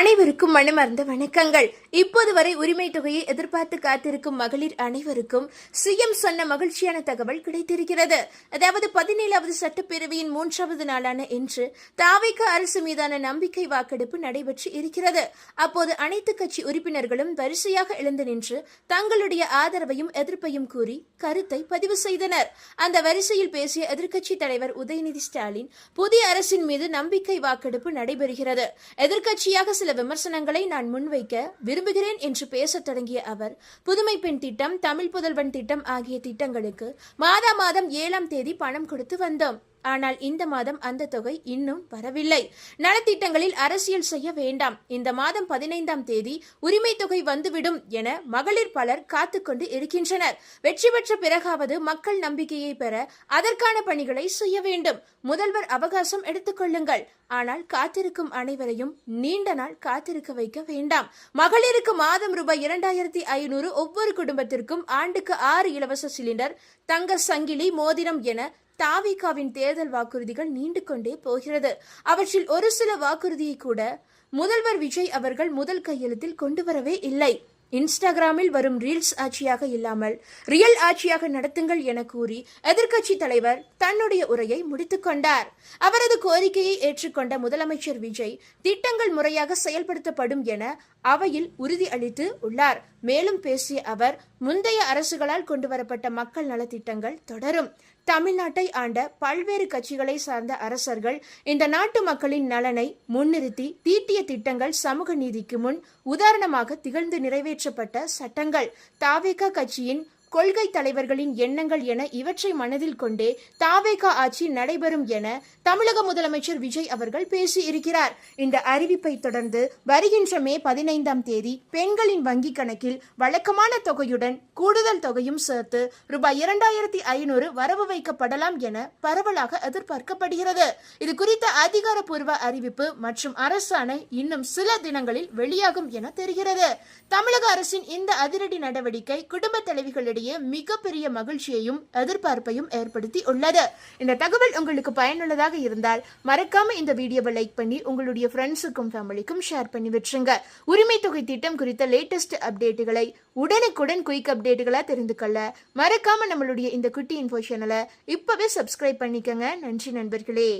அனைவருக்கும் மனமார்ந்த வணக்கங்கள். இப்போது வரை உரிமை தொகையை எதிர்பார்த்து காத்திருக்கும் மகளிர் அனைவருக்கும் சிஎம் சொன்ன மகிழ்ச்சியான தகவல் கிடைத்திருக்கிறது. அதாவது 17வது சட்டப்பேரவையின் 3வது நாளான இன்று தாவேக அரசு மீதான நம்பிக்கை வாக்கெடுப்பு நடைபெற்று இருக்கிறது. அப்போது அனைத்து கட்சி உறுப்பினர்களும் வரிசையாக எழுந்து நின்று தங்களுடைய ஆதரவையும் எதிர்ப்பையும் கூறி கருத்தை பதிவு செய்தனர். அந்த வரிசையில் பேசிய எதிர்க்கட்சி தலைவர் உதயநிதி ஸ்டாலின் புதிய அரசின் மீது நம்பிக்கை வாக்கெடுப்பு நடைபெறுகிறது, எதிர்க்கட்சியாக சில விமர்சனங்களை நான் முன்வைக்க விரும்புகிறேன் என்று பேசத் தொடங்கிய அவர், புதுமை பெண் திட்டம், தமிழ் புதல்வன் திட்டம் ஆகிய திட்டங்களுக்கு மாதம் 7ஆம் தேதி பணம் கொடுத்து வந்தோம். ஆனால் இந்த மாதம் அந்த தொகை இன்னும் வரவில்லை. நலத்திட்டங்களில் அரசியல் செய்ய வேண்டாம், இந்த மாதம் 15ஆம் தேதி உரிமை தொகை வந்துவிடும் என மகளிர் பலர் காத்துக்கொண்டு இருக்கின்றனர். வெற்றி பெற்ற பிறகாவது மக்கள் நம்பிக்கையை பெற அதற்கான பணிகளை செய்ய வேண்டும். முதல்வர் அவகாசம் எடுத்துக்கொள்ளுங்கள். ஆனால் காத்திருக்கும் அனைவரையும் நீண்ட நாள் காத்திருக்க வைக்க வேண்டாம். மகளிருக்கு மாதம் ரூபாய் 2500, ஒவ்வொரு குடும்பத்திற்கும் ஆண்டுக்கு 6 இலவச சிலிண்டர், தங்க சங்கிலி, மோதிரம் என தாவேகாவின் தேர்தல் வாக்குறுதிகள் நீண்டு கொண்டே போகிறது. அவற்றில் ஒரு சில வாக்குறுதியை கூட முதல்வர் விஜய் அவர்கள் முதல் கையெழுத்தில் கொண்டு வரவே இல்லை. இன்ஸ்டாகிராமில் வரும் ரீல்ஸ் ஆட்சியாக இல்லாமல் ரியல் ஆட்சியாக நடத்துங்கள் என கூறி எதிர்க்கட்சி தலைவர் தன்னுடைய உரையை முடித்துக் கொண்டார். அவரது கோரிக்கையை ஏற்றுக்கொண்ட முதலமைச்சர் விஜய் திட்டங்கள் முறையாக செயல்படுத்தப்படும் என அவையில் உறுதி அளித்து உள்ளார். மேலும் பேசிய அவர், முந்தைய அரசுகளால் கொண்டுவரப்பட்ட மக்கள் நலத்திட்டங்கள் தொடரும். தமிழ்நாட்டை ஆண்ட பல்வேறு கட்சிகளை சார்ந்த அரசர்கள் இந்த நாட்டு மக்களின் நலனை முன்னிறுத்தி தீட்டிய திட்டங்கள் சமூக நீதிக்கு முன் உதாரணமாக திகழ்ந்து நிறைவேற்றப்பட்ட சட்டங்கள், தாவேகா கட்சியின் கொள்கை தலைவர்களின் எண்ணங்கள் என இவற்றை மனதில் கொண்டே தாவேகா ஆட்சி நடைபெறும் என தமிழக முதலமைச்சர் விஜய் அவர்கள் பேசியிருக்கிறார். இந்த அறிவிப்பை தொடர்ந்து வருகின்ற மே 15ஆம் தேதி பெண்களின் வங்கி கணக்கில் வழக்கமான தொகையுடன் கூடுதல் தொகையும் சேர்த்து ரூபாய் 2500 வரவு வைக்கப்படலாம் என பரவலாக எதிர்பார்க்கப்படுகிறது. இது குறித்த அதிகாரப்பூர்வ அறிவிப்பு மற்றும் அரசாணை இன்னும் சில தினங்களில் வெளியாகும் என தெரிகிறது. தமிழக அரசின் இந்த அதிரடி நடவடிக்கை குடும்ப தலைவிகளிடையே மிகப்பெரிய மகிழ்ச்சியையும் எதிர்பார்ப்பையும் ஏற்படுத்தி உள்ளது. இந்த தகவல் உங்களுக்கு பயனுள்ளதாக இருந்தால் மறக்காம இந்த வீடியோவை லைக் பண்ணி உங்களுடைய ஃப்ரெண்ட்ஸுக்கும் ஃபேமிலிக்கும் ஷேர் பண்ணி விட்டுருங்க. உரிமை தொகை திட்டம் குறித்த லேட்டஸ்ட் அப்டேட்டுகளை உடனுக்குடன் குயிக் அப்டேட்டுகளா தெரிந்து கொள்ள மறக்காம நம்மளுடைய இந்த குட்டி இன்ஃபோ சேனலை இப்பவே சப்ஸ்கிரைப் பண்ணிக்கங்க. நன்றி நண்பர்களே.